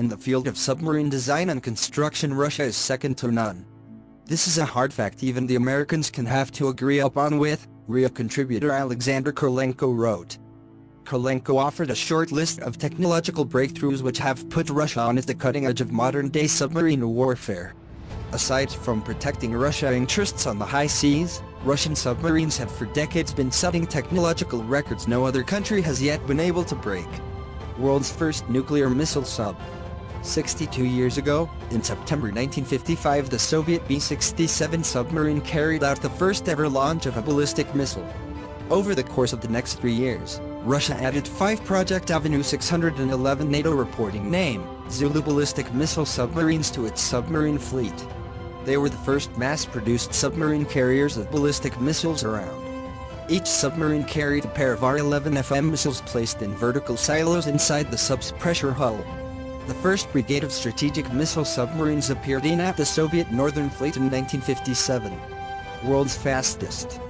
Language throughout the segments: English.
In the field of submarine design and construction, Russia is second to none. This is a hard fact even the Americans can have to agree upon with, RIA contributor Alexander Kurlenko wrote. Kurlenko offered a short list of technological breakthroughs which have put Russia on the cutting edge of modern-day submarine warfare. Aside from protecting Russia's interests on the high seas, Russian submarines have for decades been setting technological records no other country has yet been able to break. World's first nuclear missile sub. 62 years ago, in September 1955, the Soviet B-67 submarine carried out the first ever launch of a ballistic missile. Over the course of the next 3 years, Russia added 5 Project Avenue 611 NATO reporting name, Zulu ballistic missile submarines to its submarine fleet. They were the first mass-produced submarine carriers of ballistic missiles around. Each submarine carried a pair of R-11FM missiles placed in vertical silos inside the sub's pressure hull. The first brigade of strategic missile submarines appeared in at the Soviet Northern Fleet in 1957. World's fastest.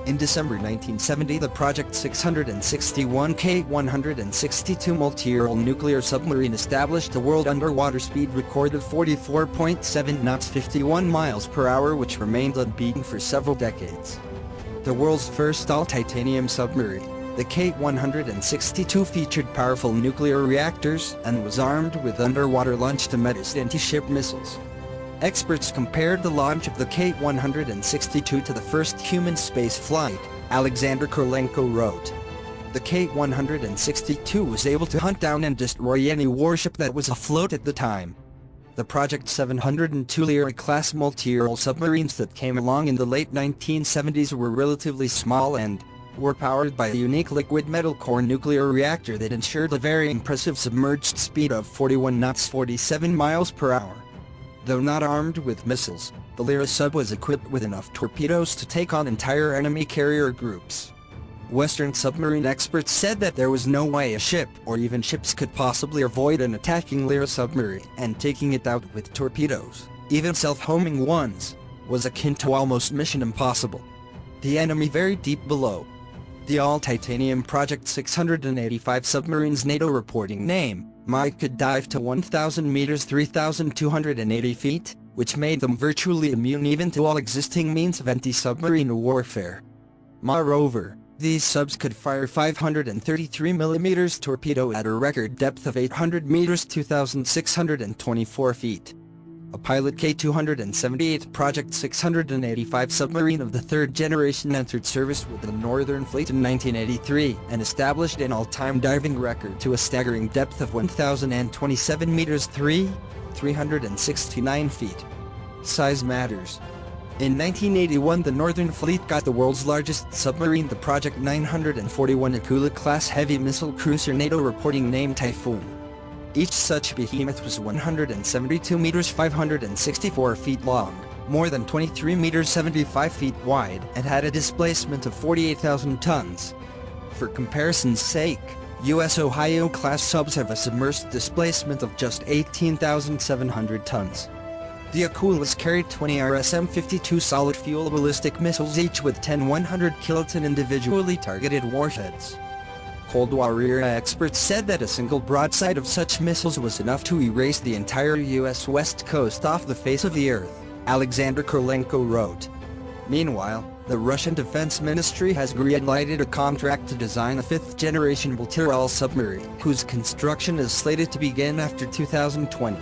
In December 1970, the Project 661 K-162 multi-role nuclear submarine established a world underwater speed record of 44.7 knots 51 miles per hour, which remained unbeaten for several decades. The world's first all-titanium submarine, the K-162 featured powerful nuclear reactors and was armed with underwater launch-to-metis anti-ship missiles. Experts compared the launch of the K-162 to the first human space flight, Alexander Kurlenko wrote. The K-162 was able to hunt down and destroy any warship that was afloat at the time. The Project 702 Lyra-class multi-role submarines that came along in the late 1970s were relatively small and were powered by a unique liquid metal core nuclear reactor that ensured a very impressive submerged speed of 41 knots 47 miles per hour. Though not armed with missiles, the Lyra sub was equipped with enough torpedoes to take on entire enemy carrier groups. Western submarine experts said that there was no way a ship or even ships could possibly avoid an attacking Lyra submarine, and taking it out with torpedoes, even self-homing ones, was akin to almost mission impossible. The enemy very deep below. The all-titanium Project 685 submarine's NATO reporting name, Mike, could dive to 1,000 meters 3,280 feet, which made them virtually immune even to all existing means of anti-submarine warfare. Moreover, these subs could fire 533mm torpedo at a record depth of 800 meters 2,624 feet. A pilot K-278 Project 685 submarine of the third generation entered service with the Northern Fleet in 1983 and established an all-time diving record to a staggering depth of 1,027 meters 369 feet. Size matters. In 1981, the Northern Fleet got the world's largest submarine, the Project 941 Akula-class heavy missile cruiser, NATO reporting name Typhoon. Each such behemoth was 172 meters 564 feet long, more than 23 meters 75 feet wide, and had a displacement of 48,000 tons. For comparison's sake, U.S. Ohio-class subs have a submerged displacement of just 18,700 tons. The Akulas carried 20 RSM-52 solid-fuel ballistic missiles, each with 10 100-kiloton individually targeted warheads. Cold War era experts said that a single broadside of such missiles was enough to erase the entire U.S. West Coast off the face of the earth, Alexander Kurlenko wrote. Meanwhile, the Russian Defense Ministry has green-lighted a contract to design a fifth-generation multi-role submarine, whose construction is slated to begin after 2020.